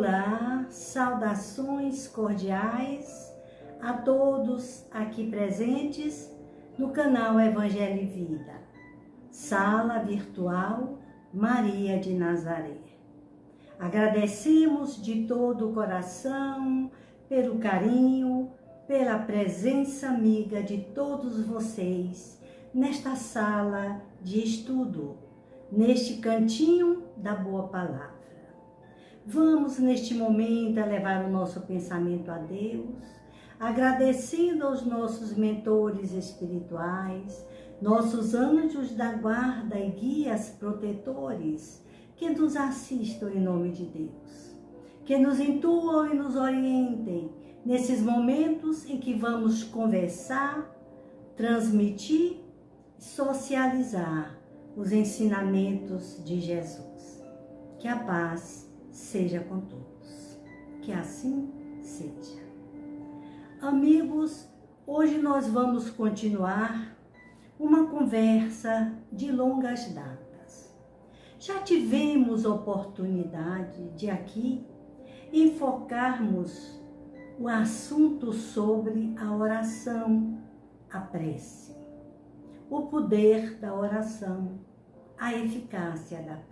Olá, saudações cordiais a todos aqui presentes no canal Evangelho e Vida, Sala Virtual Maria de Nazaré. Agradecemos de todo o coração pelo carinho, pela presença amiga de todos vocês nesta sala de estudo, neste cantinho da Boa Palavra. Vamos neste momento levar o nosso pensamento a Deus, agradecendo aos nossos mentores espirituais, nossos anjos da guarda e guias protetores, que nos assistam em nome de Deus, que nos intuam e nos orientem nesses momentos em que vamos conversar, transmitir, socializar os ensinamentos de Jesus. Que a paz seja com todos. Que assim seja. Amigos, hoje nós vamos continuar uma conversa de longas datas. Já tivemos oportunidade de aqui enfocarmos o assunto sobre a oração, a prece, o poder da oração, a eficácia da prece.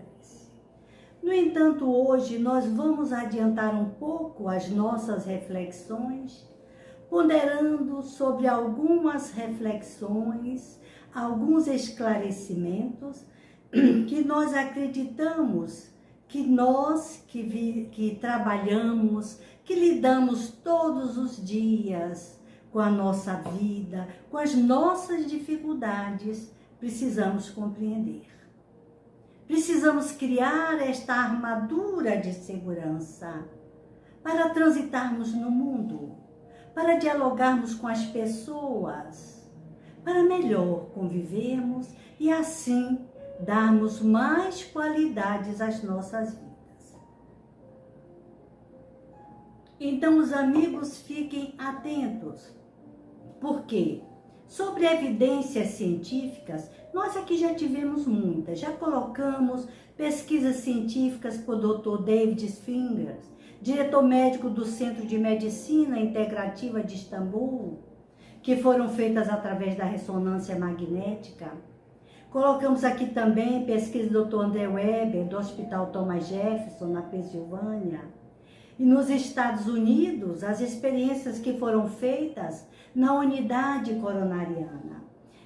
No entanto, hoje nós vamos adiantar um pouco as nossas reflexões, ponderando sobre algumas reflexões, alguns esclarecimentos que nós acreditamos que nós que trabalhamos, que lidamos todos os dias com a nossa vida, com as nossas dificuldades, precisamos compreender. Precisamos criar esta armadura de segurança para transitarmos no mundo, para dialogarmos com as pessoas, para melhor convivermos e assim darmos mais qualidades às nossas vidas. Então, os amigos, fiquem atentos, porque sobre evidências científicas, nós aqui já tivemos muitas, já colocamos pesquisas científicas por Dr. David Fingers, diretor médico do Centro de Medicina Integrativa de Istambul, que foram feitas através da ressonância magnética. Colocamos aqui também pesquisa do Dr. André Weber, do Hospital Thomas Jefferson, na Pensilvânia. E nos Estados Unidos, as experiências que foram feitas na unidade coronariana.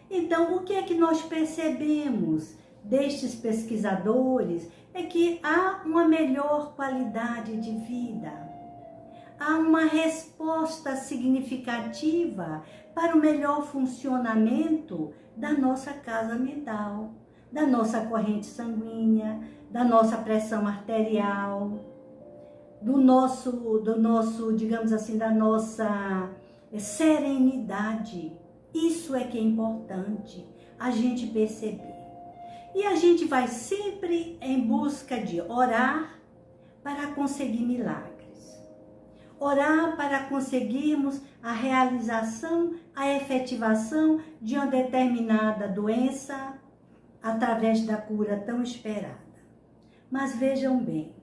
Então, o que é que nós percebemos destes pesquisadores é que há uma melhor qualidade de vida. Há uma resposta significativa para o melhor funcionamento da nossa casa mental, da nossa corrente sanguínea, da nossa pressão arterial, do nosso, digamos assim, da nossa serenidade. Isso é que é importante a gente perceber. E a gente vai sempre em busca de orar para conseguir milagres. Orar para conseguirmos a realização, a efetivação de uma determinada doença através da cura tão esperada. Mas vejam bem,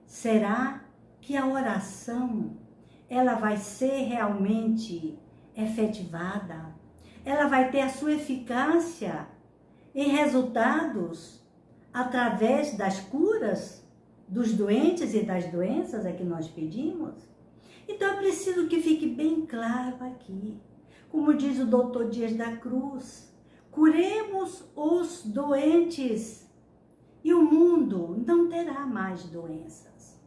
será que a oração ela vai ser realmente efetivada? Ela vai ter a sua eficácia em resultados através das curas dos doentes e das doenças a que nós pedimos? Então é preciso que fique bem claro aqui, como diz o Dr. Dias da Cruz, curemos os doentes e o mundo não terá mais doenças.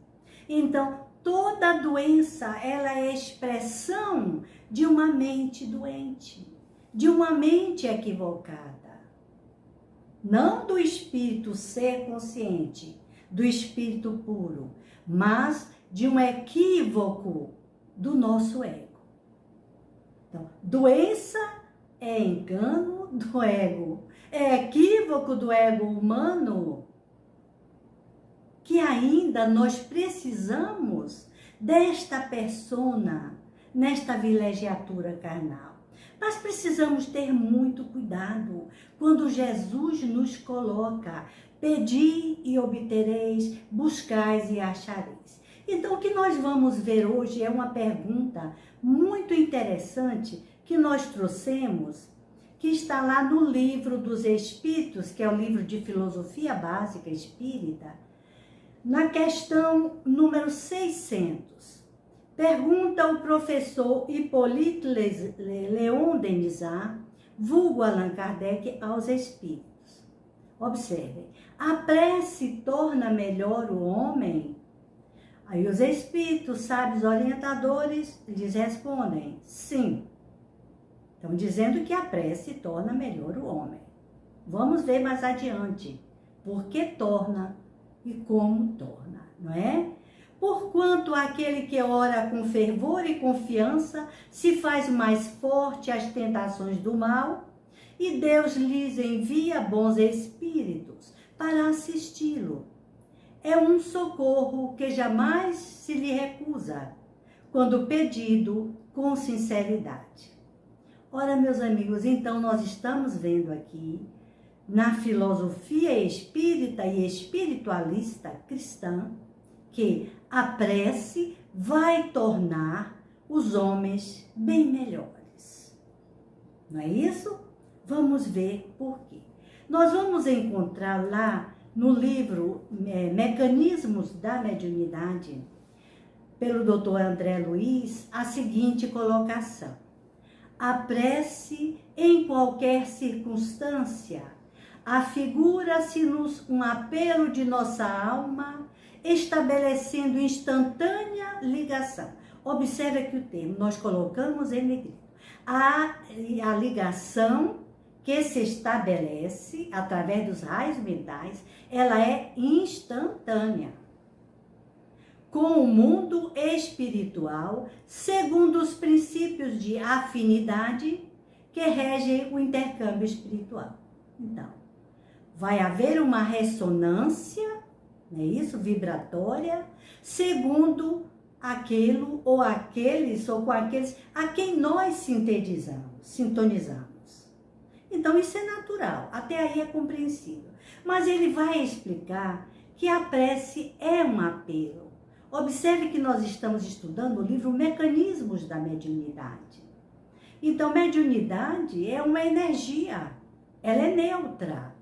Então, toda doença ela é expressão de uma mente doente, de uma mente equivocada. Não do espírito ser consciente, do espírito puro, mas de um equívoco do nosso ego. Então, doença é engano do ego, é equívoco do ego humano, que ainda nós precisamos desta persona, nesta vilegiatura carnal. Mas precisamos ter muito cuidado quando Jesus nos coloca: pedi e obtereis, buscais e achareis. Então, o que nós vamos ver hoje é uma pergunta muito interessante que nós trouxemos, que está lá no Livro dos Espíritos, que é o livro de filosofia básica espírita, na questão número 600. Pergunta o professor Hippolyte Léon Denisard, vulgo Allan Kardec, aos espíritos. Observem, a prece torna melhor o homem? Aí os espíritos, sábios orientadores, lhes respondem, sim. Estão dizendo que a prece torna melhor o homem. Vamos ver mais adiante por que torna e como torna, não é? Porquanto aquele que ora com fervor e confiança se faz mais forte às tentações do mal, e Deus lhes envia bons espíritos para assisti-lo. É um socorro que jamais se lhe recusa, quando pedido com sinceridade. Ora, meus amigos, então nós estamos vendo aqui, na filosofia espírita e espiritualista cristã, que a prece vai tornar os homens bem melhores. Não é isso? Vamos ver por quê. Nós vamos encontrar lá no livro Mecanismos da Mediunidade, pelo Dr. André Luiz, a seguinte colocação. A prece, em qualquer circunstância, afigura-se-nos um apelo de nossa alma, estabelecendo instantânea ligação. Observe aqui o termo, nós colocamos em negrito. A ligação que se estabelece através dos raios mentais, ela é instantânea com o mundo espiritual, segundo os princípios de afinidade que regem o intercâmbio espiritual. Então, vai haver uma ressonância, não é isso? Vibratória, segundo aquilo ou aqueles ou com aqueles a quem nós sintonizamos. Então, isso é natural, até aí é compreensível. Mas ele vai explicar que a prece é um apelo. Observe que nós estamos estudando o livro Mecanismos da Mediunidade. Então, mediunidade é uma energia, ela é neutra,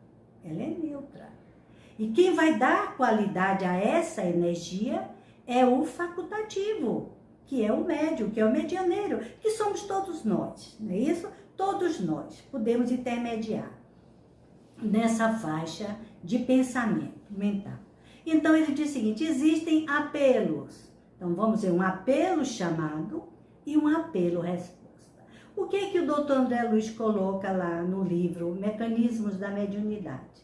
E quem vai dar qualidade a essa energia é o facultativo, que é o médium, que é o medianeiro, que somos todos nós, não é isso? Todos nós podemos intermediar nessa faixa de pensamento mental. Então, ele diz o seguinte, existem apelos. Então, vamos ver um apelo chamado e um apelo resposta. O que é que o Dr. André Luiz coloca lá no livro Mecanismos da Mediunidade?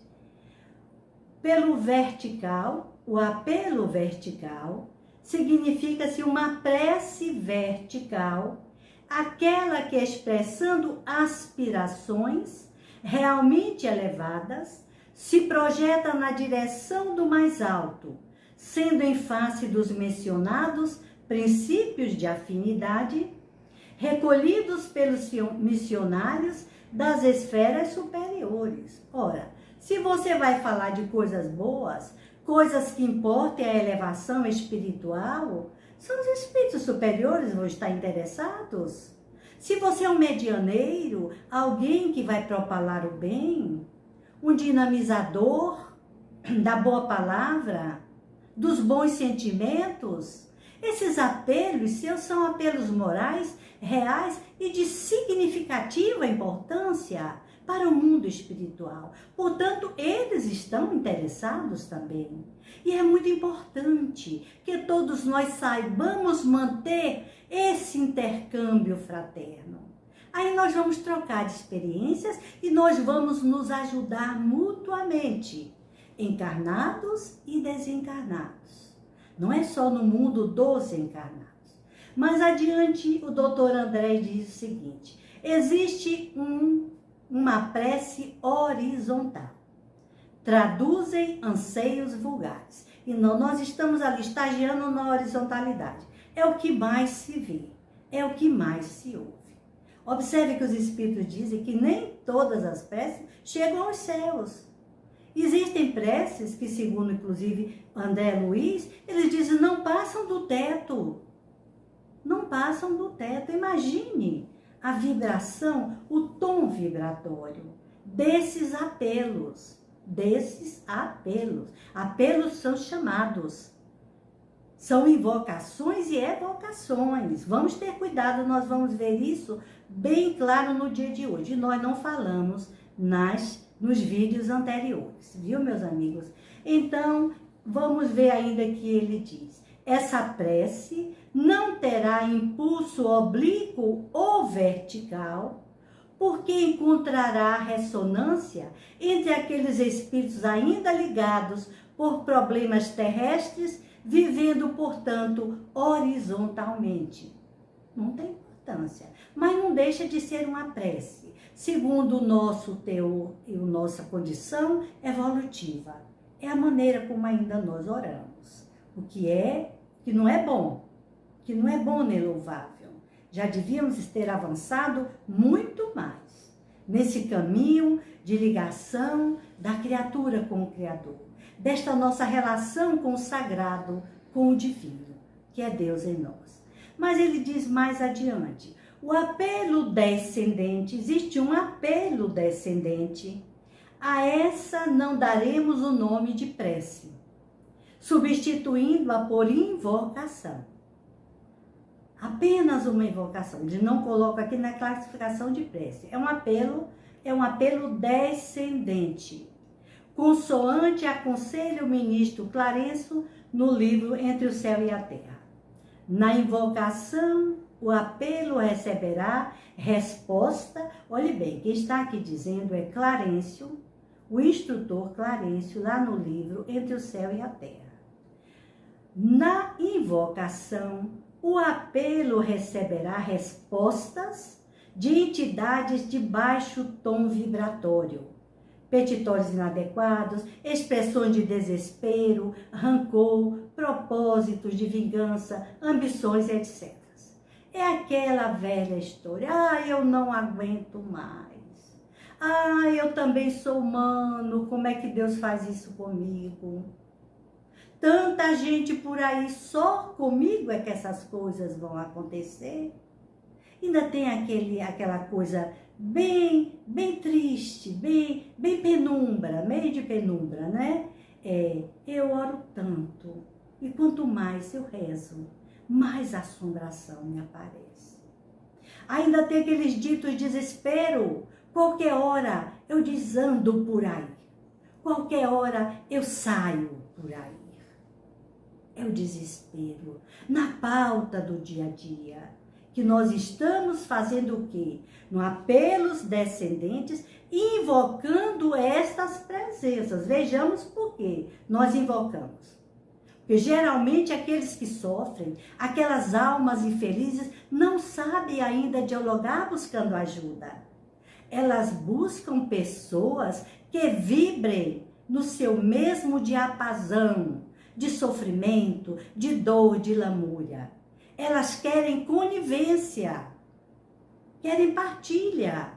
Pelo vertical, o apelo vertical, significa-se uma prece vertical, aquela que expressando aspirações realmente elevadas, se projeta na direção do mais alto, sendo em face dos mencionados princípios de afinidade, recolhidos pelos missionários das esferas superiores. Ora, se você vai falar de coisas boas, coisas que importem a elevação espiritual, são os espíritos superiores que vão estar interessados. Se você é um medianeiro, alguém que vai propalar o bem, um dinamizador da boa palavra, dos bons sentimentos, esses apelos seus são apelos morais, reais e de significativa importância para o mundo espiritual. Portanto, eles estão interessados também. E é muito importante que todos nós saibamos manter esse intercâmbio fraterno. Aí nós vamos trocar experiências e nós vamos nos ajudar mutuamente, encarnados e desencarnados. Não é só no mundo dos encarnados. Mas adiante o doutor André diz o seguinte, existe uma prece horizontal. Traduzem anseios vulgares. E não, nós estamos ali estagiando na horizontalidade. É o que mais se vê, é o que mais se ouve. Observe que os espíritos dizem que nem todas as preces chegam aos céus. Existem preces que, segundo inclusive André Luiz, eles dizem não passam do teto. Não passam do teto. Imagine a vibração, o tom vibratório desses apelos. Apelos são chamados. São invocações e evocações. Vamos ter cuidado, nós vamos ver isso bem claro no dia de hoje. Nós não falamos nos vídeos anteriores, viu, meus amigos? Então, vamos ver ainda que ele diz. Essa prece não terá impulso oblíquo ou vertical, porque encontrará ressonância entre aqueles espíritos ainda ligados por problemas terrestres, vivendo, portanto, horizontalmente. Não tem importância, mas não deixa de ser uma prece, segundo o nosso teor e a nossa condição evolutiva. É a maneira como ainda nós oramos, o que não é bom, nem louvável. Já devíamos ter avançado muito mais nesse caminho de ligação da criatura com o Criador, desta nossa relação com o sagrado, com o divino, que é Deus em nós. Mas ele diz mais adiante, o apelo descendente, existe um apelo descendente, a essa não daremos o nome de prece, substituindo-a por invocação. Apenas uma invocação, ele não coloca aqui na classificação de prece, é um apelo descendente, consoante aconselha o ministro Clarencio no livro Entre o Céu e a Terra. Na invocação, o apelo receberá resposta. Olhe bem, quem está aqui dizendo é Clarencio, o instrutor Clarencio, lá no livro Entre o Céu e a Terra. Na invocação, o apelo receberá respostas de entidades de baixo tom vibratório, petitórios inadequados, expressões de desespero, rancor, propósitos de vingança, ambições, etc. É aquela velha história, eu não aguento mais, eu também sou humano, como é que Deus faz isso comigo? Tanta gente por aí, só comigo é que essas coisas vão acontecer? Ainda tem aquela coisa bem triste, bem penumbra, meio de penumbra, né? Eu oro tanto, e quanto mais eu rezo, mais assombração me aparece. Ainda tem aqueles ditos de desespero, qualquer hora eu desando por aí, qualquer hora eu saio por aí. É o desespero, na pauta do dia a dia, que nós estamos fazendo o quê? No apelos descendentes, invocando estas presenças. Vejamos por que nós invocamos. Porque geralmente aqueles que sofrem, aquelas almas infelizes, não sabem ainda dialogar buscando ajuda. Elas buscam pessoas que vibrem no seu mesmo diapasão de sofrimento, de dor, de lamúria. Elas querem conivência, querem partilha.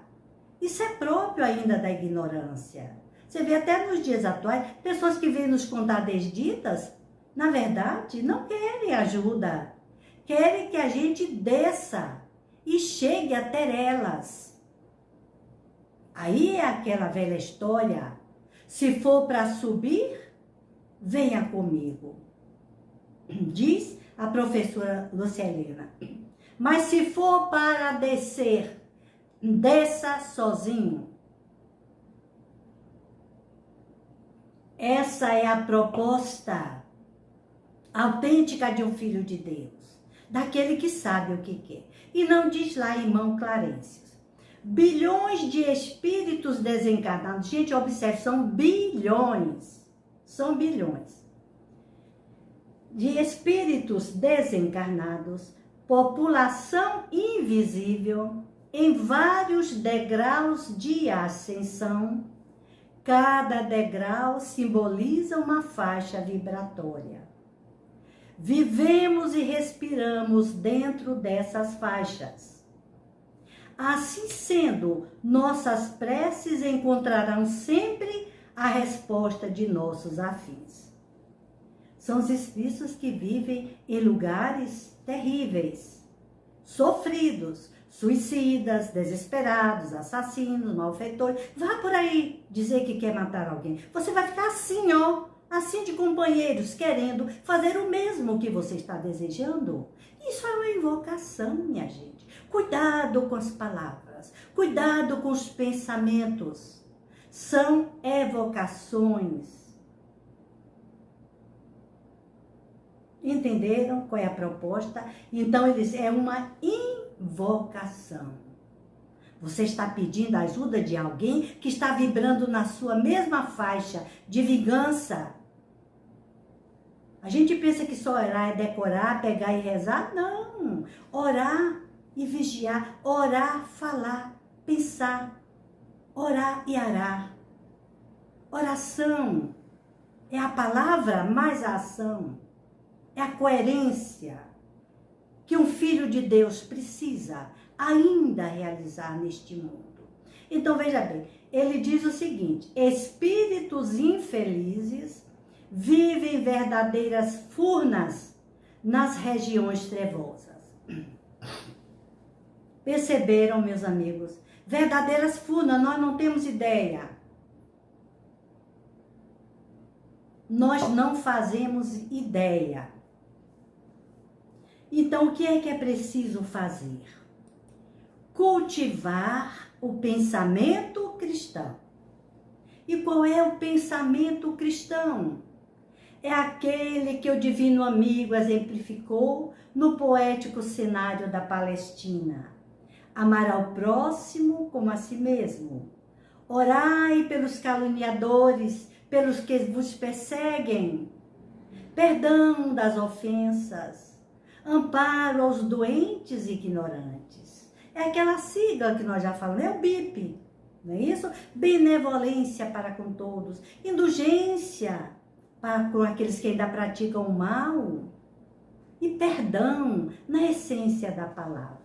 Isso é próprio ainda da ignorância. Você vê até nos dias atuais, pessoas que vêm nos contar desditas, na verdade, não querem ajuda. Querem que a gente desça e chegue até elas. Aí é aquela velha história, se for para subir, venha comigo, diz a professora Lucelena. Mas se for para descer, desça sozinho. Essa é a proposta autêntica de um filho de Deus, daquele que sabe o que quer. E não diz lá, irmão Clarencio, bilhões de espíritos desencarnados. Gente, observe, são bilhões de espíritos desencarnados, população invisível, em vários degraus de ascensão. Cada degrau simboliza uma faixa vibratória. Vivemos e respiramos dentro dessas faixas. Assim sendo, nossas preces encontrarão sempre a resposta de nossos afins. São os espíritos que vivem em lugares terríveis, sofridos, suicidas, desesperados, assassinos, malfeitores. Vá por aí dizer que quer matar alguém. Você vai ficar assim, ó, assim de companheiros, querendo fazer o mesmo que você está desejando. Isso é uma invocação, minha gente. Cuidado com as palavras, cuidado com os pensamentos. São evocações. Entenderam qual é a proposta? Então, eles é uma invocação. Você está pedindo a ajuda de alguém que está vibrando na sua mesma faixa de vingança. A gente pensa que só orar é decorar, pegar e rezar. Não. Orar e vigiar. Orar, falar, pensar. Orar e arar. Oração é a palavra mais a ação. É a coerência que um filho de Deus precisa ainda realizar neste mundo. Então, veja bem, ele diz o seguinte: espíritos infelizes vivem verdadeiras furnas nas regiões trevosas. Perceberam, meus amigos? Verdadeiras furnas, nós não temos ideia. Nós não fazemos ideia. Então, o que é preciso fazer? Cultivar o pensamento cristão. E qual é o pensamento cristão? É aquele que o Divino Amigo exemplificou no poético cenário da Palestina. Amar ao próximo como a si mesmo. Orai pelos caluniadores, pelos que vos perseguem. Perdão das ofensas. Amparo aos doentes e ignorantes. É aquela sigla que nós já falamos, é o BIP, não é isso? Benevolência para com todos, indulgência para com aqueles que ainda praticam o mal e perdão na essência da palavra.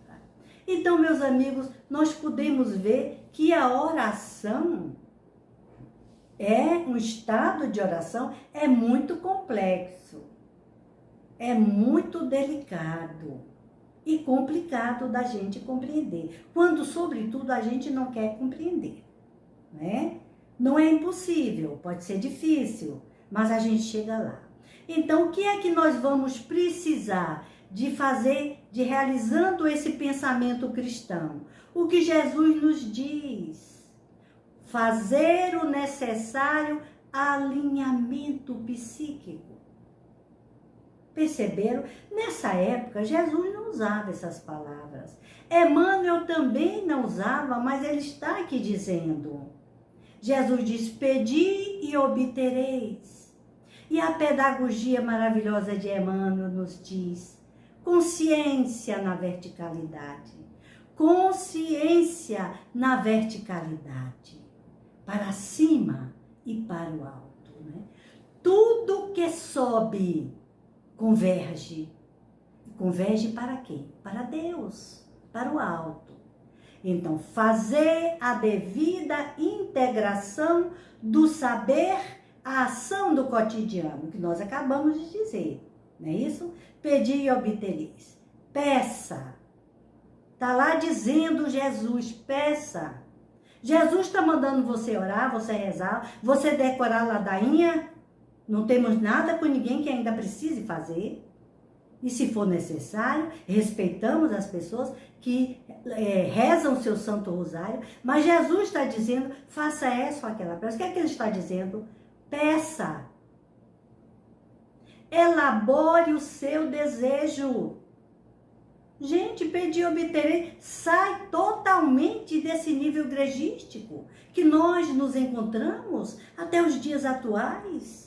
Então, meus amigos, nós podemos ver que a oração um estado de oração é muito complexo. É muito delicado e complicado da gente compreender. Quando, sobretudo, a gente não quer compreender, né? Não é impossível, pode ser difícil, mas a gente chega lá. Então, o que é que nós vamos precisar de fazer, de realizando esse pensamento cristão? O que Jesus nos diz: fazer o necessário alinhamento psíquico. Perceberam? Nessa época, Jesus não usava essas palavras. Emmanuel também não usava, mas ele está aqui dizendo. Jesus diz: pedi e obtereis. E a pedagogia maravilhosa de Emmanuel nos diz: consciência na verticalidade. Consciência na verticalidade. Para cima e para o alto. Né? Tudo que sobe converge. Converge para quem? Para Deus, para o alto. Então, fazer a devida integração do saber à ação do cotidiano, que nós acabamos de dizer, não é isso? Pedir e obtereis. Peça. Está lá dizendo Jesus, peça. Jesus está mandando você orar, você rezar, você decorar a ladainha. Não temos nada com ninguém que ainda precise fazer. E se for necessário, respeitamos as pessoas que rezam o seu Santo Rosário. Mas Jesus está dizendo, faça essa ou aquela peça. O que é que ele está dizendo? Peça. Elabore o seu desejo. Gente, pedir e obter sai totalmente desse nível gregístico que nós nos encontramos até os dias atuais.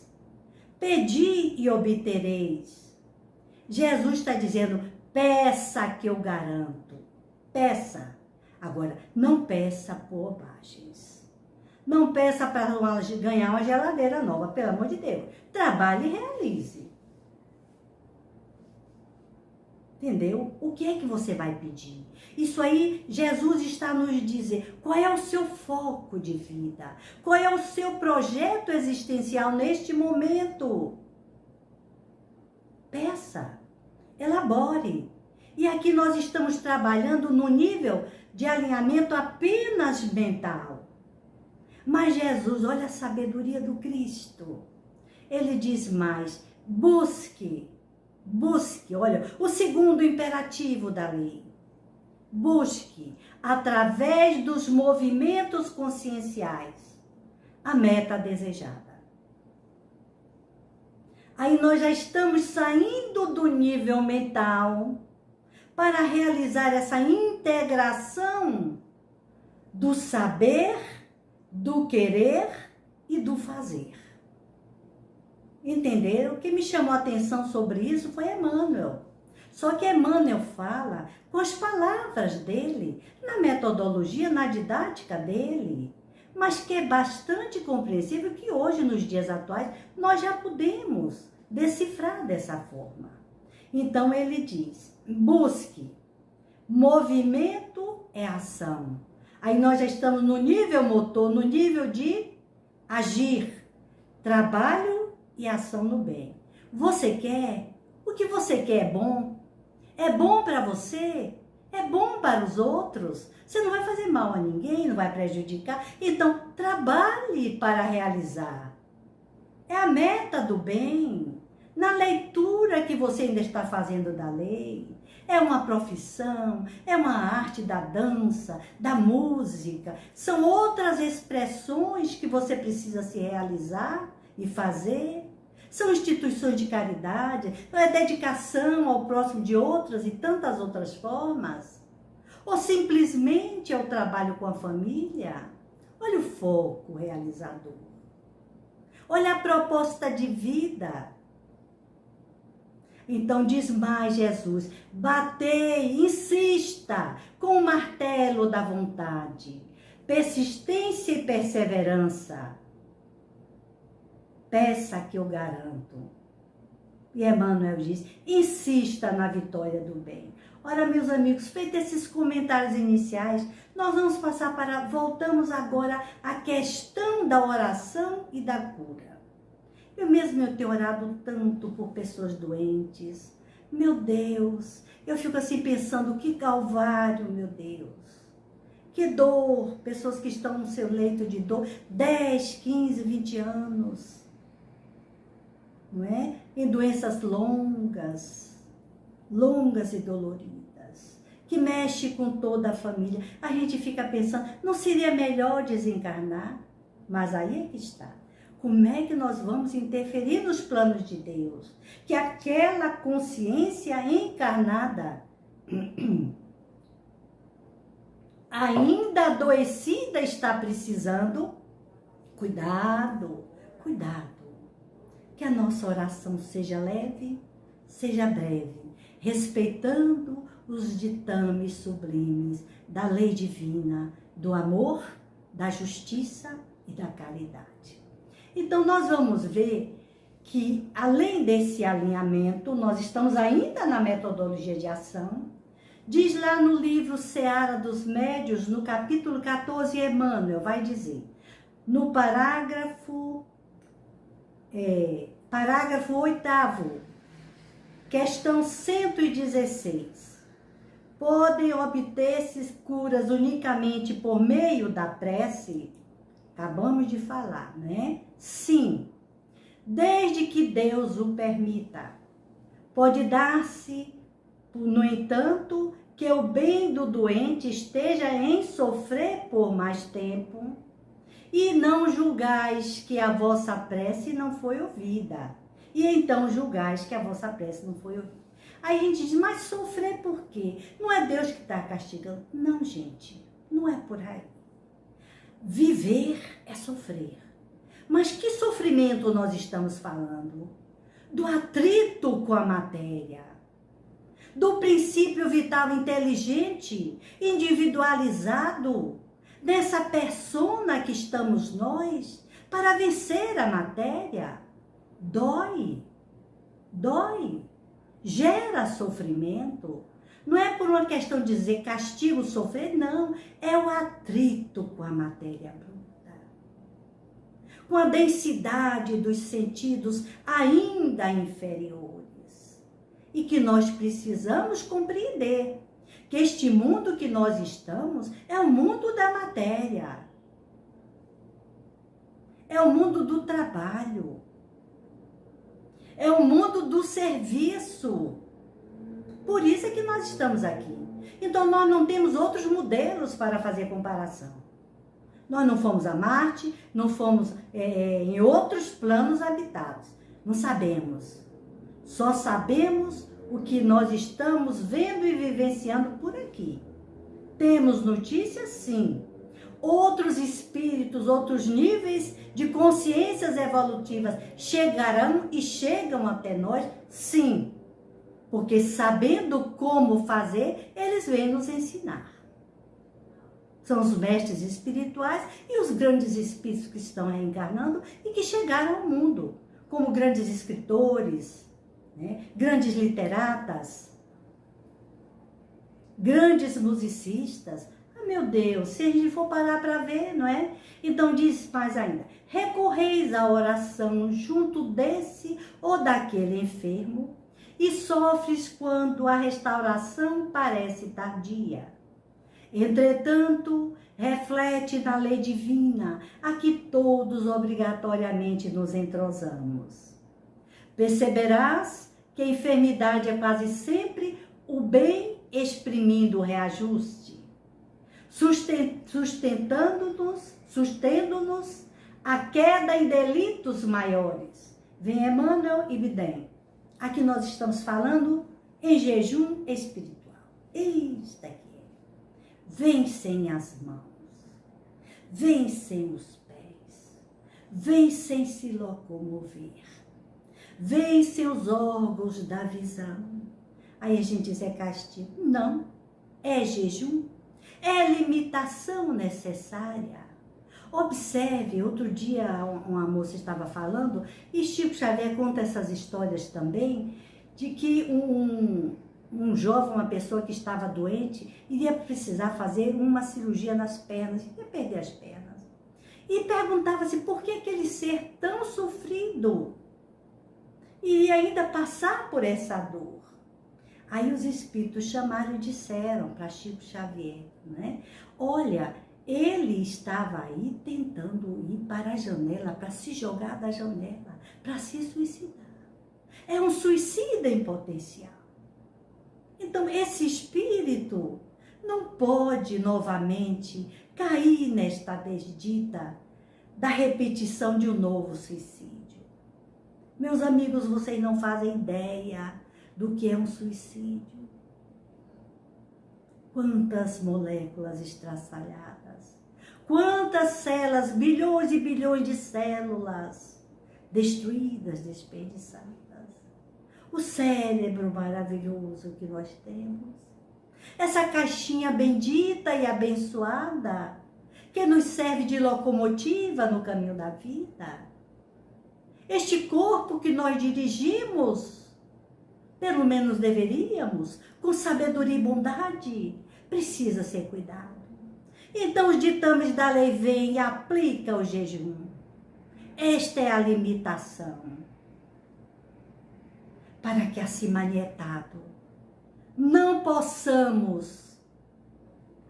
Pedi e obtereis. Jesus está dizendo, peça que eu garanto. Peça. Agora, não peça bobagens. Não peça para ganhar uma geladeira nova, pelo amor de Deus. Trabalhe e realize. Entendeu? O que é que você vai pedir? Isso aí, Jesus está nos dizer qual é o seu foco de vida, qual é o seu projeto existencial neste momento. Peça, elabore. E aqui nós estamos trabalhando no nível de alinhamento apenas mental. Mas Jesus, olha a sabedoria do Cristo. Ele diz mais, busque, olha, o segundo imperativo da lei. Busque, através dos movimentos conscienciais, a meta desejada. Aí nós já estamos saindo do nível mental para realizar essa integração do saber, do querer e do fazer. Entenderam? O que me chamou a atenção sobre isso foi Emmanuel. Só que Emmanuel fala com as palavras dele, na metodologia, na didática dele, mas que é bastante compreensível que hoje, nos dias atuais, nós já podemos decifrar dessa forma. Então ele diz, busque, movimento é ação. Aí nós já estamos no nível motor, no nível de agir, trabalho e ação no bem. Você quer? O que você quer é bom? É bom para você? É bom para os outros? Você não vai fazer mal a ninguém, não vai prejudicar? Então, trabalhe para realizar. É a meta do bem. Na leitura que você ainda está fazendo da lei. É uma profissão, é uma arte da dança, da música. São outras expressões que você precisa se realizar e fazer. São instituições de caridade, é dedicação ao próximo de outras e tantas outras formas. Ou simplesmente é o trabalho com a família. Olha o foco realizador. Olha a proposta de vida. Então diz mais Jesus, batei, insista com o martelo da vontade, persistência e perseverança. Peça que eu garanto. E Emmanuel diz, insista na vitória do bem. Ora, meus amigos, feitos esses comentários iniciais, nós vamos passar voltamos agora à questão da oração e da cura. Eu tenho orado tanto por pessoas doentes. Meu Deus, eu fico assim pensando, que calvário, meu Deus. Que dor, pessoas que estão no seu leito de dor, 10, 15, 20 anos. Não é? Em doenças longas e doloridas, que mexe com toda a família. A gente fica pensando, não seria melhor desencarnar? Mas aí é que está. Como é que nós vamos interferir nos planos de Deus? Que aquela consciência encarnada, ainda adoecida, está precisando. Cuidado. Que a nossa oração seja leve, seja breve, respeitando os ditames sublimes da lei divina, do amor, da justiça e da caridade. Então, nós vamos ver que, além desse alinhamento, nós estamos ainda na metodologia de ação. Diz lá no livro Seara dos Médios, no capítulo 14, Emmanuel vai dizer, no parágrafo 8º, questão 116. Podem obter-se curas unicamente por meio da prece? Acabamos de falar, né? Sim, desde que Deus o permita. Pode dar-se, no entanto, que o bem do doente esteja em sofrer por mais tempo, e não julgais que a vossa prece não foi ouvida. E então julgais que a vossa prece não foi ouvida. Aí a gente diz, mas sofrer por quê? Não é Deus que está castigando? Não, gente, não é por aí. Viver é sofrer. Mas que sofrimento nós estamos falando? Do atrito com a matéria, do princípio vital inteligente, individualizado, dessa persona que estamos nós, para vencer a matéria. Dói. gera sofrimento. Não é por uma questão de dizer castigo, sofrer, não. É o atrito com a matéria bruta. Com a densidade dos sentidos ainda inferiores. E que nós precisamos compreender que este mundo que nós estamos é o mundo da matéria. É o mundo do trabalho. É o mundo do serviço. Por isso é que nós estamos aqui. Então, nós não temos outros modelos para fazer comparação. Nós não fomos a Marte, não fomos em outros planos habitados. Não sabemos. Só sabemos o que nós estamos vendo e vivenciando por aqui. Temos notícias, sim. Outros espíritos, outros níveis de consciências evolutivas chegarão e chegam até nós, sim. Porque sabendo como fazer, eles vêm nos ensinar. São os mestres espirituais e os grandes espíritos que estão reencarnando e que chegaram ao mundo, como grandes escritores, né? Grandes literatas, grandes musicistas. Ah, meu Deus, se a gente for parar para ver, não é? Então diz mais ainda, recorreis à oração junto desse ou daquele enfermo, e sofres quando a restauração parece tardia. Entretanto, reflete na lei divina a que todos obrigatoriamente nos entrosamos. Perceberás que a enfermidade é quase sempre o bem exprimindo o reajuste, sustentando-nos a queda em delitos maiores. Vem Emmanuel e Biden. Aqui nós estamos falando em jejum espiritual. Eis daqui. Vencem as mãos, vencem os pés, vencem se locomover, vencem os órgãos da visão. Aí a gente diz, é castigo? Não, é jejum, é limitação necessária. Observe, outro dia uma moça estava falando, e Chico Xavier conta essas histórias também, de que um jovem, uma pessoa que estava doente, iria precisar fazer uma cirurgia nas pernas, iria perder as pernas. E perguntava-se por que aquele ser tão sofrido iria ainda passar por essa dor. Aí os espíritos chamaram e disseram para Chico Xavier, né? Olha, ele estava aí tentando ir para a janela, para se jogar da janela, para se suicidar. É um suicida em potencial. Então, esse espírito não pode novamente cair nesta desdita da repetição de um novo suicídio. Meus amigos, vocês não fazem ideia do que é um suicídio. Quantas moléculas estraçalhadas, quantas células, bilhões e bilhões de células destruídas, desperdiçadas. O cérebro maravilhoso que nós temos, essa caixinha bendita e abençoada, que nos serve de locomotiva no caminho da vida. Este corpo que nós dirigimos, pelo menos deveríamos, com sabedoria e bondade, precisa ser cuidado. Então os ditames da lei vêm e aplicam o jejum. Esta é a limitação. Para que assim manietado não possamos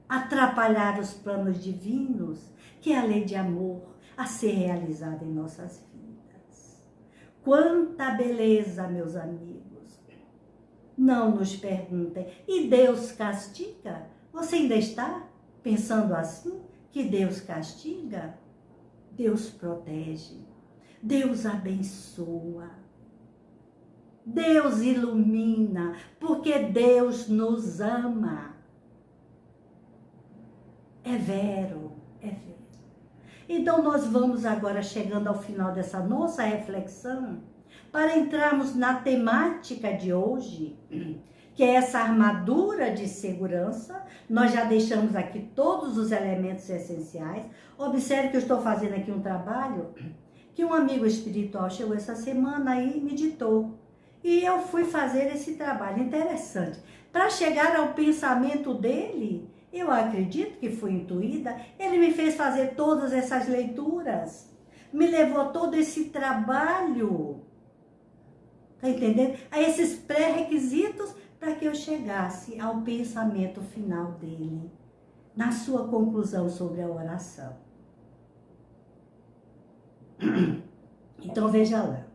atrapalhar os planos divinos, que é a lei de amor a ser realizada em nossas vidas. Quanta beleza, meus amigos! Não nos perguntem, e Deus castiga? Você ainda está pensando assim? Que Deus castiga? Deus protege, Deus abençoa, Deus ilumina, porque Deus nos ama. É vero, é vero. Então nós vamos agora chegando ao final dessa nossa reflexão, para entrarmos na temática de hoje, que é essa armadura de segurança. Nós já deixamos aqui todos os elementos essenciais. Observe que eu estou fazendo aqui um trabalho que um amigo espiritual chegou essa semana e me ditou. E eu fui fazer esse trabalho interessante. Para chegar ao pensamento dele, eu acredito que fui intuída, ele me fez fazer todas essas leituras, me levou todo esse trabalho, tá entendendo? A esses pré-requisitos para que eu chegasse ao pensamento final dele, na sua conclusão sobre a oração. Então veja lá,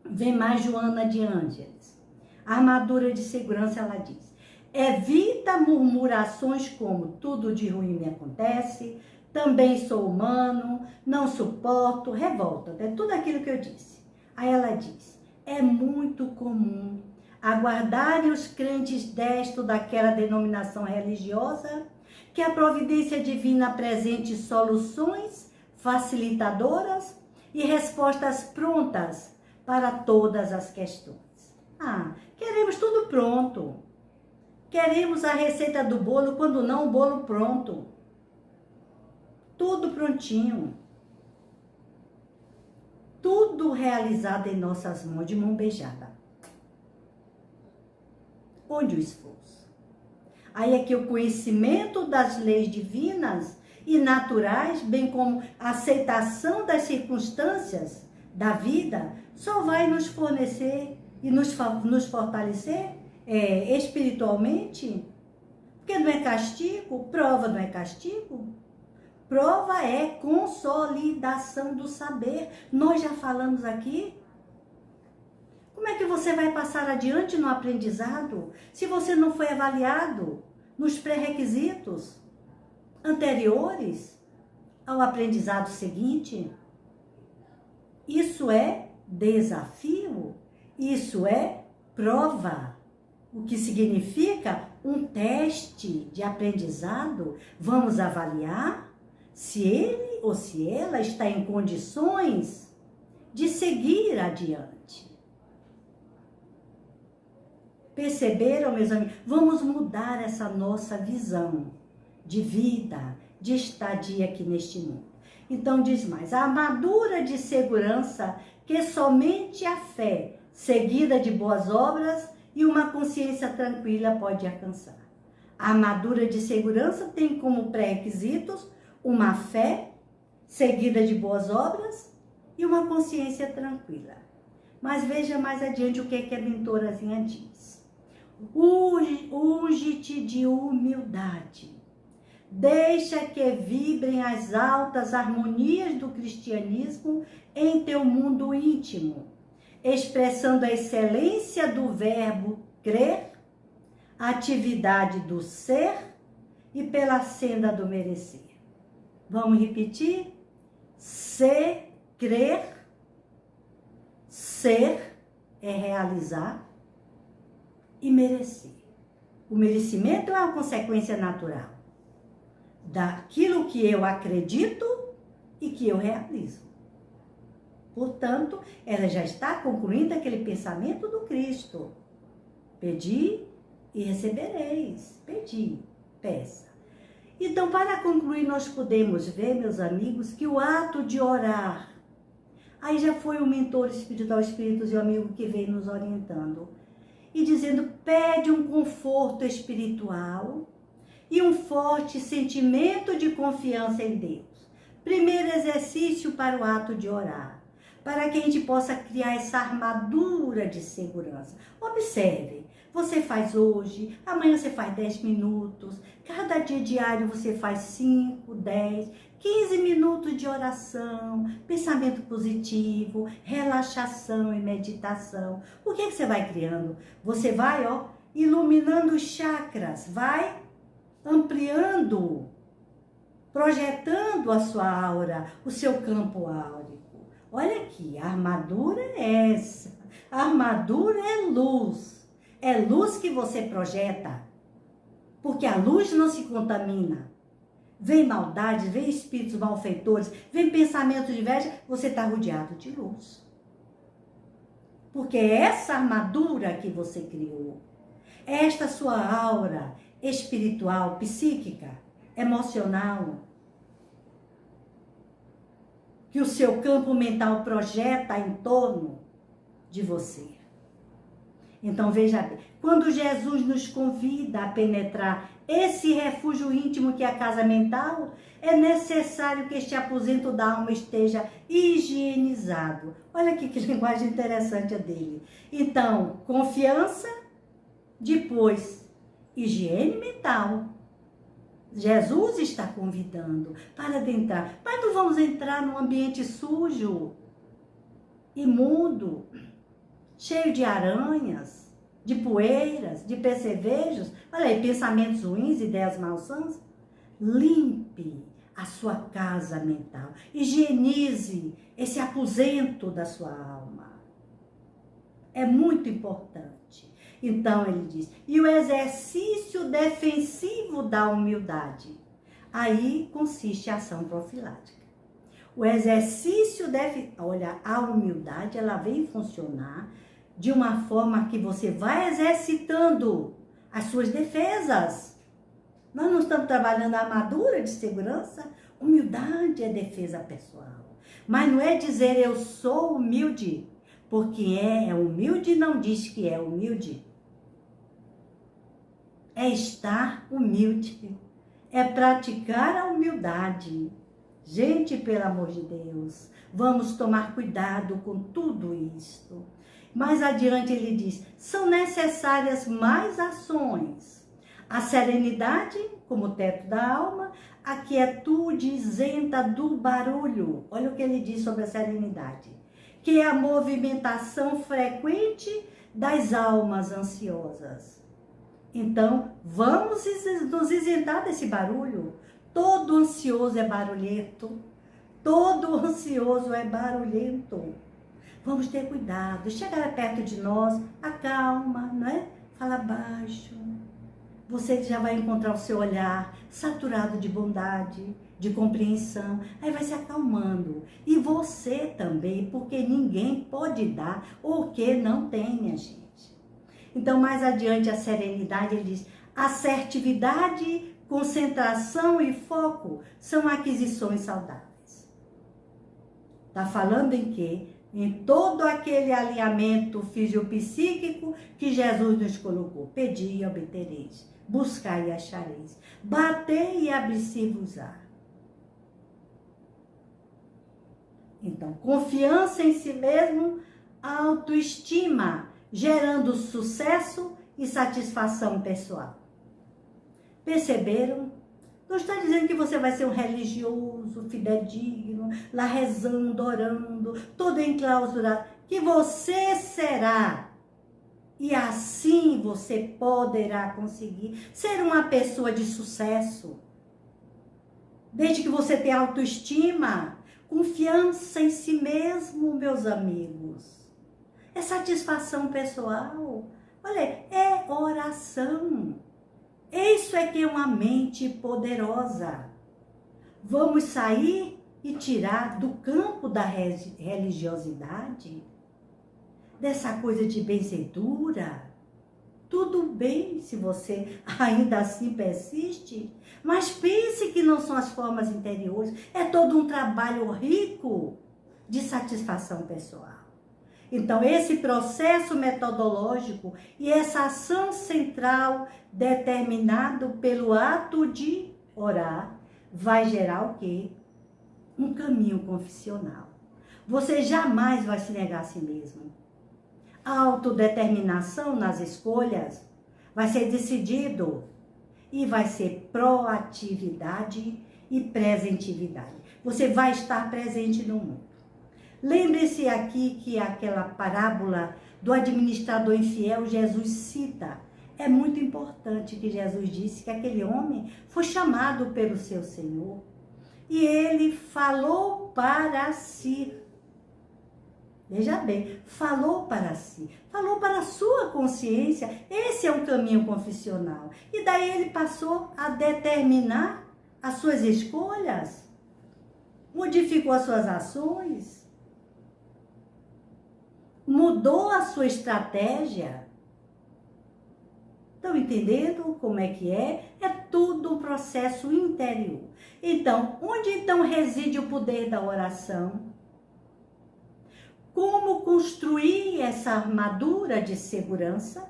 vem mais Joana de Ângeles. A armadura de segurança, ela diz: evita murmurações como tudo de ruim me acontece, também sou humano, não suporto, revolta, é tudo aquilo que eu disse. Aí ela diz: é muito comum aguardarem os crentes destos daquela denominação religiosa que a providência divina apresente soluções facilitadoras e respostas prontas para todas as questões. Queremos tudo pronto. Queremos a receita do bolo, quando não o bolo pronto. Tudo prontinho. Tudo realizado em nossas mãos, de mão beijada. Onde o esforço? Aí é que o conhecimento das leis divinas e naturais, bem como a aceitação das circunstâncias da vida, só vai nos fornecer e nos fortalecer espiritualmente. Porque não é castigo, prova não é castigo. Prova é consolidação do saber. Nós já falamos aqui. Como é que você vai passar adiante no aprendizado se você não foi avaliado nos pré-requisitos anteriores ao aprendizado seguinte? Isso é desafio, isso é prova. O que significa um teste de aprendizado. Vamos avaliar se ele ou se ela está em condições de seguir adiante. Perceberam, meus amigos? Vamos mudar essa nossa visão de vida, de estadia aqui neste mundo. Então diz mais: a armadura de segurança que somente a fé, seguida de boas obras e uma consciência tranquila, pode alcançar. A armadura de segurança tem como pré-requisitos uma fé, seguida de boas obras e uma consciência tranquila. Mas veja mais adiante o que a mentorazinha diz. Unge-te de humildade. Deixa que vibrem as altas harmonias do cristianismo em teu mundo íntimo, expressando a excelência do verbo crer, a atividade do ser e pela senda do merecer. Vamos repetir? Ser, crer, ser é realizar e merecer. O merecimento é uma consequência natural daquilo que eu acredito e que eu realizo. Portanto, ela já está concluindo aquele pensamento do Cristo. Pedi e recebereis. Pedi, peça. Então, para concluir, nós podemos ver, meus amigos, que o ato de orar, aí já foi o mentor espiritual, Espíritos e o amigo que veio nos orientando, e dizendo: pede um conforto espiritual e um forte sentimento de confiança em Deus. Primeiro exercício para o ato de orar, para que a gente possa criar essa armadura de segurança. Observe, você faz hoje, amanhã você faz 10 minutos, cada dia diário você faz 5, 10, 15 minutos de oração, pensamento positivo, relaxação e meditação. O que você vai criando? Você vai, iluminando os chakras, vai ampliando, projetando a sua aura, o seu campo áurico. Olha aqui, a armadura é essa. A armadura é luz. É luz que você projeta. Porque a luz não se contamina. Vem maldade, vem espíritos malfeitores, vem pensamentos diversos, você está rodeado de luz. Porque é essa armadura que você criou. É esta sua aura espiritual, psíquica, emocional, que o seu campo mental projeta em torno de você. Então veja bem, quando Jesus nos convida a penetrar esse refúgio íntimo que é a casa mental, é necessário que este aposento da alma esteja higienizado. Olha aqui que linguagem interessante a dele. Então, confiança, depois higiene mental. Jesus está convidando para adentrar, mas não vamos entrar num ambiente sujo, imundo, cheio de aranhas, de poeiras, de percevejos, olha aí, pensamentos ruins, ideias malsãs. Limpe a sua casa mental, higienize esse aposento da sua alma. É muito importante. Então ele diz, e o exercício defensivo da humildade. Aí consiste a ação profilática. O exercício deve, olha, a humildade, ela vem funcionar de uma forma que você vai exercitando as suas defesas. Nós não estamos trabalhando a armadura de segurança. Humildade é defesa pessoal. Mas não é dizer eu sou humilde, porque é humilde não diz que é humilde. É estar humilde. É praticar a humildade. Gente, pelo amor de Deus, vamos tomar cuidado com tudo isto. Mais adiante ele diz, são necessárias mais ações. A serenidade, como teto da alma, a quietude isenta do barulho. Olha o que ele diz sobre a serenidade. Que é a movimentação frequente das almas ansiosas. Então, vamos nos isentar desse barulho. Todo ansioso é barulhento. Todo ansioso é barulhento. Vamos ter cuidado. Chegar perto de nós, acalma, não é? Fala baixo. Você já vai encontrar o seu olhar saturado de bondade, de compreensão. Aí vai se acalmando. E você também, porque ninguém pode dar o que não tem, minha gente. Então, mais adiante, a serenidade, ele diz, assertividade, concentração e foco são aquisições saudáveis. Está falando em quê? Em todo aquele alinhamento fisiopsíquico que Jesus nos colocou. Pedi e obtereis, buscai e achareis, batei e abri-se-vos-á. Então, confiança em si mesmo, autoestima, gerando sucesso e satisfação pessoal. Perceberam? Não está dizendo que você vai ser um religioso, fidedigno, lá rezando, orando, todo enclausurado. Que você será. E assim você poderá conseguir ser uma pessoa de sucesso. Desde que você tenha autoestima, confiança em si mesmo, meus amigos. É satisfação pessoal. Olha, é oração. Isso é que é uma mente poderosa. Vamos sair e tirar do campo da religiosidade, dessa coisa de benzedura. Tudo bem se você ainda assim persiste, mas pense que não são as formas interiores, é todo um trabalho rico de satisfação pessoal. Então, esse processo metodológico e essa ação central determinado pelo ato de orar vai gerar o quê? Um caminho confissional. Você jamais vai se negar a si mesmo. A autodeterminação nas escolhas vai ser decidido e vai ser proatividade e presentividade. Você vai estar presente no mundo. Lembre-se aqui que aquela parábola do administrador infiel, Jesus cita. É muito importante que Jesus disse que aquele homem foi chamado pelo seu Senhor. E ele falou para si. Veja bem, falou para si. Falou para a sua consciência. Esse é o caminho confissional. E daí ele passou a determinar as suas escolhas. Modificou as suas ações. Mudou a sua estratégia. Estão entendendo como é que é? É tudo um processo interior. Então, onde então reside o poder da oração? como construir essa armadura de segurança,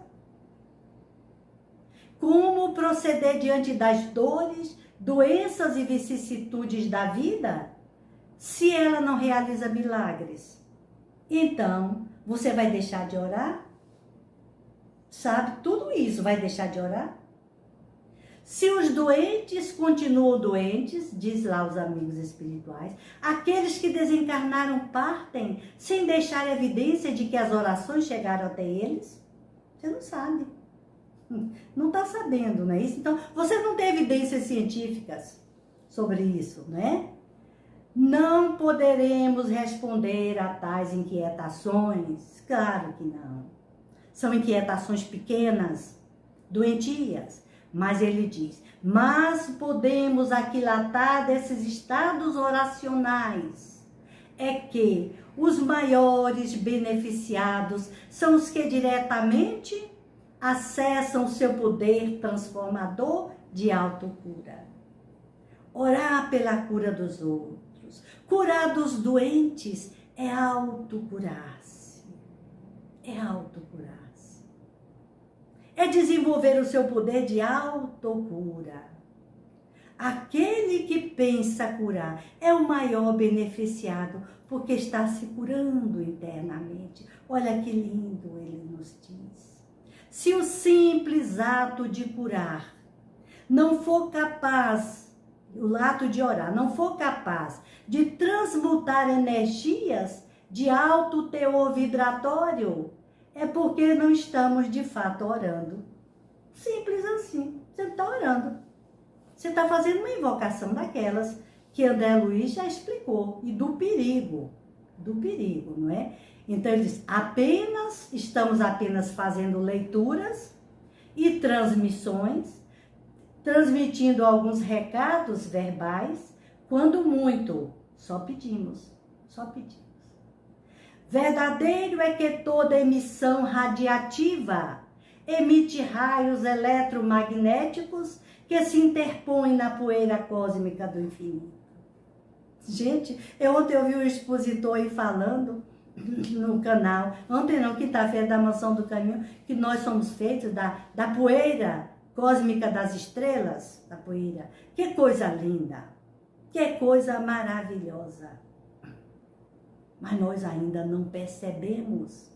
como proceder diante das dores, doenças e vicissitudes da vida, se ela não realiza milagres. Então, você vai deixar de orar? Sabe, tudo isso vai deixar de orar? Se os doentes continuam doentes, diz lá os amigos espirituais, aqueles que desencarnaram partem sem deixar evidência de que as orações chegaram até eles? Você não sabe. Não está sabendo, não é isso? Então, você não tem evidências científicas sobre isso, não é? Não poderemos responder a tais inquietações? Claro que não. São inquietações pequenas, doentias. Mas ele diz, mas podemos aquilatar desses estados oracionais. É que os maiores beneficiados são os que diretamente acessam o seu poder transformador de autocura. Orar pela cura dos outros, curar dos doentes é autocurar-se. É autocurar-se. É desenvolver o seu poder de autocura. Aquele que pensa curar é o maior beneficiado, porque está se curando internamente. Olha que lindo ele nos diz. Se o simples ato de curar não for capaz, o ato de orar, não for capaz de transmutar energias de alto teor vibratório, é porque não estamos de fato orando. Simples assim. Você não está orando. Você está fazendo uma invocação daquelas que André Luiz já explicou. E do perigo, não é? Então ele diz, estamos apenas fazendo leituras e transmissões, transmitindo alguns recados verbais, quando muito, só pedimos. Verdadeiro é que toda emissão radiativa emite raios eletromagnéticos que se interpõem na poeira cósmica do infinito. Gente, ontem eu vi um expositor aí falando no canal, ontem não, quinta-feira da Mansão do Caminho, que nós somos feitos da poeira cósmica das estrelas, da poeira. Que coisa linda, que coisa maravilhosa. Mas nós ainda não percebemos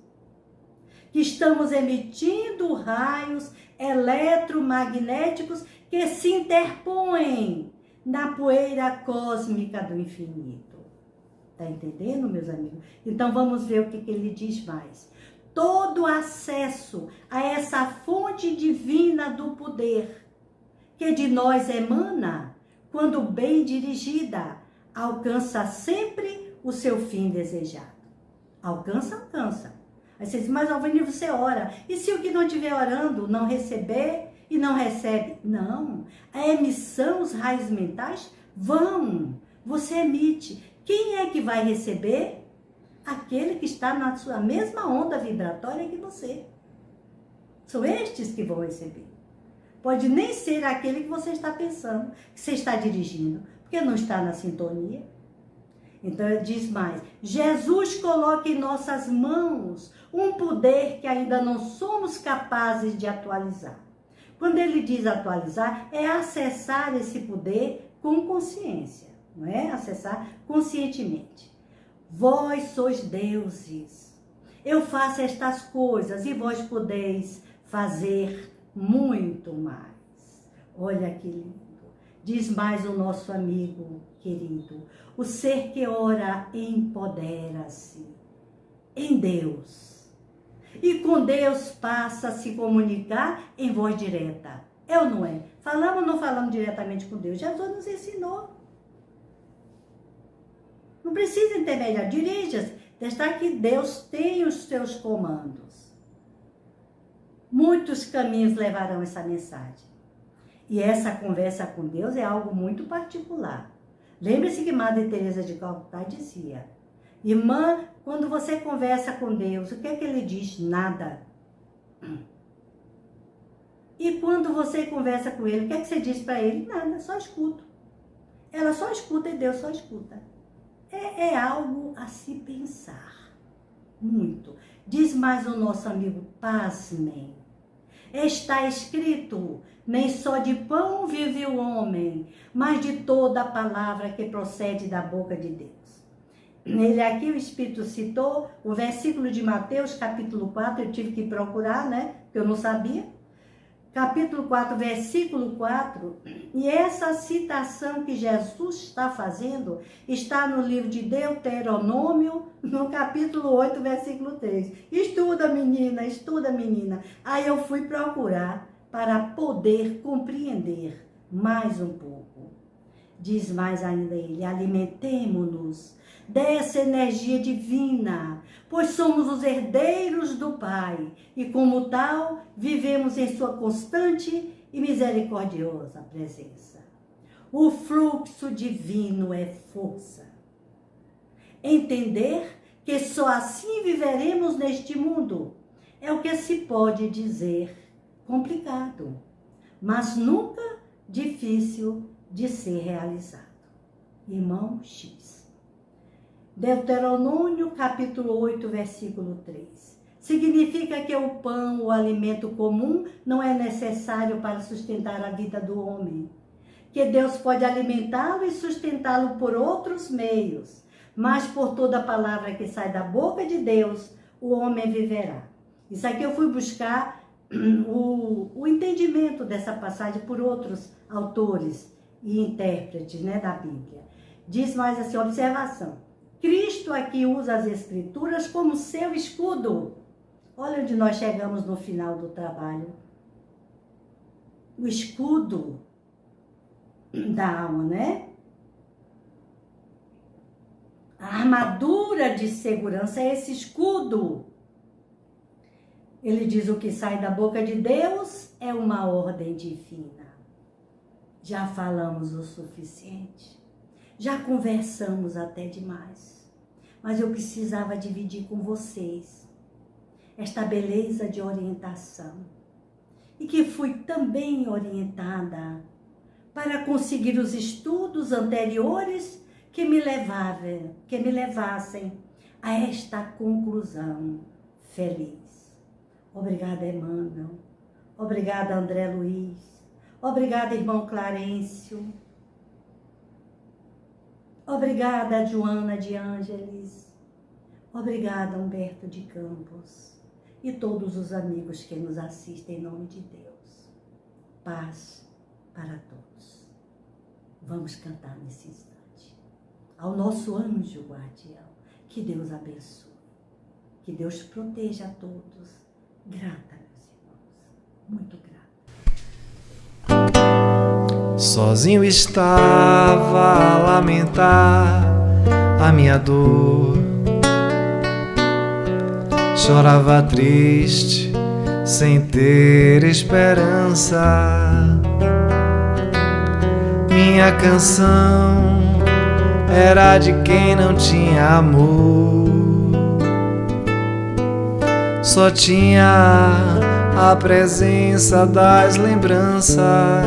que estamos emitindo raios eletromagnéticos que se interpõem na poeira cósmica do infinito. Tá entendendo, meus amigos? Então vamos ver o que ele diz mais. Todo acesso a essa fonte divina do poder que de nós emana, quando bem dirigida, alcança sempre o seu fim desejado. Alcança. Aí você diz, mas Alvanir, você ora. E se o que não estiver orando não receber e não recebe? Não. A emissão, os raios mentais vão. Você emite. Quem é que vai receber? Aquele que está na sua mesma onda vibratória que você. São estes que vão receber. Pode nem ser aquele que você está pensando, que você está dirigindo, porque não está na sintonia. Então ele diz mais, Jesus coloca em nossas mãos um poder que ainda não somos capazes de atualizar. Quando ele diz atualizar, é acessar esse poder com consciência, não é? Acessar conscientemente. Vós sois deuses, eu faço estas coisas e vós podeis fazer muito mais. Olha que lindo. Diz mais o nosso amigo querido, o ser que ora empodera-se em Deus. E com Deus passa a se comunicar em voz direta. É ou não é? Falamos ou não falamos diretamente com Deus? Jesus nos ensinou. Não precisa intermediar. Dirija-se. Deixar que Deus tem os seus comandos. Muitos caminhos levarão essa mensagem. E essa conversa com Deus é algo muito particular. Lembre-se que Madre Teresa de Calcutá dizia, irmã, quando você conversa com Deus, o que é que ele diz? Nada. E quando você conversa com ele, o que é que você diz para ele? Nada, só escuto. Ela só escuta e Deus só escuta. É algo a se pensar. muito. Diz mais o nosso amigo, pasmem. Está escrito, nem só de pão vive o homem, mas de toda a palavra que procede da boca de Deus. Ele aqui, o Espírito citou o versículo de Mateus, capítulo 4, eu tive que procurar, né, porque eu não sabia. Capítulo 4, versículo 4, e essa citação que Jesus está fazendo está no livro de Deuteronômio, no capítulo 8, versículo 3. Estuda, menina, estuda, menina. Aí eu fui procurar para poder compreender mais um pouco. Diz mais ainda ele, alimentemo-nos dessa energia divina, pois somos os herdeiros do Pai e, como tal, vivemos em sua constante e misericordiosa presença. O fluxo divino é força. Entender que só assim viveremos neste mundo é o que se pode dizer complicado, mas nunca difícil de ser realizado. Irmão X. Deuteronômio, capítulo 8, versículo 3. Significa que o pão, o alimento comum, não é necessário para sustentar a vida do homem. Que Deus pode alimentá-lo e sustentá-lo por outros meios, mas por toda a palavra que sai da boca de Deus, o homem viverá. Isso aqui eu fui buscar o entendimento dessa passagem por outros autores e intérpretes, né, da Bíblia. Diz mais assim, observação. Cristo aqui usa as Escrituras como seu escudo. Olha onde nós chegamos no final do trabalho. O escudo da alma, né? A armadura de segurança é esse escudo. Ele diz o que sai da boca de Deus é uma ordem divina. Já falamos o suficiente. Já conversamos até demais, mas eu precisava dividir com vocês esta beleza de orientação e que fui também orientada para conseguir os estudos anteriores que me levassem a esta conclusão feliz. Obrigada, Emmanuel. Obrigada, André Luiz. Obrigada, irmão Clarencio. Obrigada, Joana de Ângeles. Obrigada, Humberto de Campos. E todos os amigos que nos assistem em nome de Deus. Paz para todos. Vamos cantar nesse instante. Ao nosso anjo guardião, que Deus abençoe. Que Deus proteja a todos. Grata, meus irmãos. Muito grata. Sozinho estava a lamentar a minha dor. Chorava triste, sem ter esperança. Minha canção era de quem não tinha amor. Só tinha a presença das lembranças.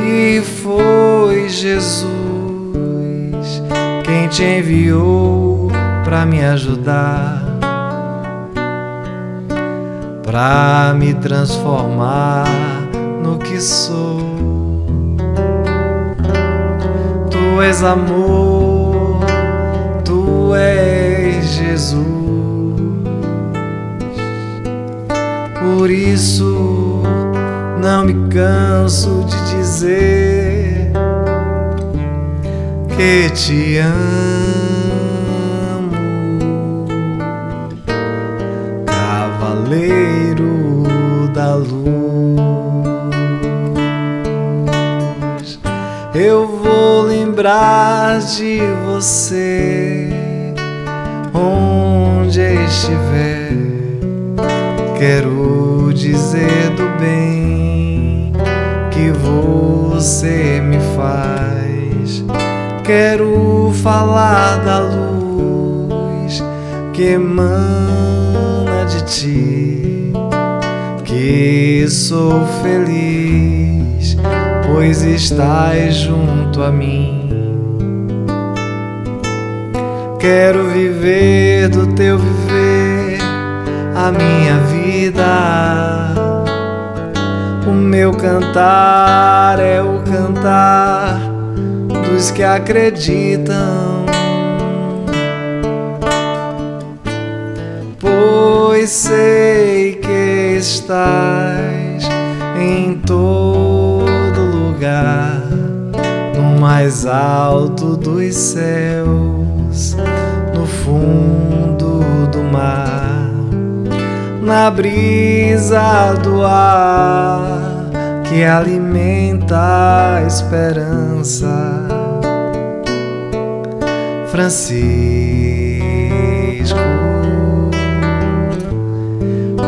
E foi Jesus quem te enviou pra me ajudar, pra me transformar no que sou. Tu és amor, tu és Jesus. Por isso não me canso de dizer que te amo, Cavaleiro da Luz. Eu vou lembrar de você onde estiver. Quero dizer do bem que você me faz. Quero falar da luz que emana de ti, que sou feliz, pois estás junto a mim. Quero viver do teu viver a minha vida. O meu cantar é o cantar dos que acreditam, pois sei que estás em todo lugar, no mais alto dos céus, no fundo do mar, na brisa do ar que alimenta a esperança. Francisco,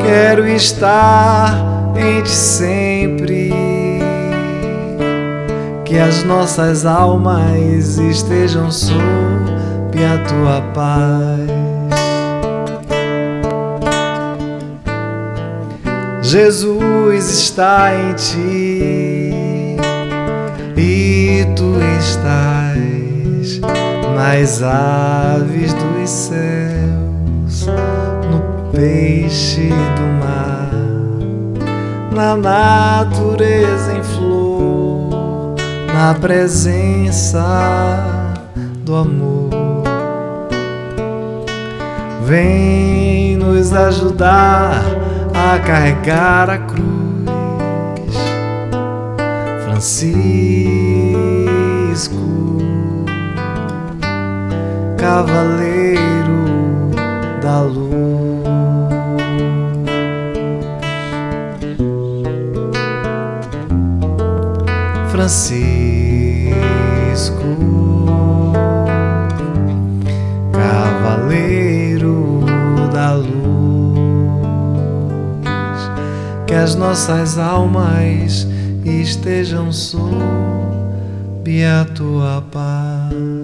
quero estar em ti sempre, que as nossas almas estejam sob a tua paz. Jesus está em ti e tu estás nas aves dos céus, no peixe do mar, na natureza em flor, na presença do amor. Vem nos ajudar a carregar a cruz, Francisco, cavaleiro da luz. Francisco, cavaleiro da luz, que as nossas almas estejam sob a tua paz.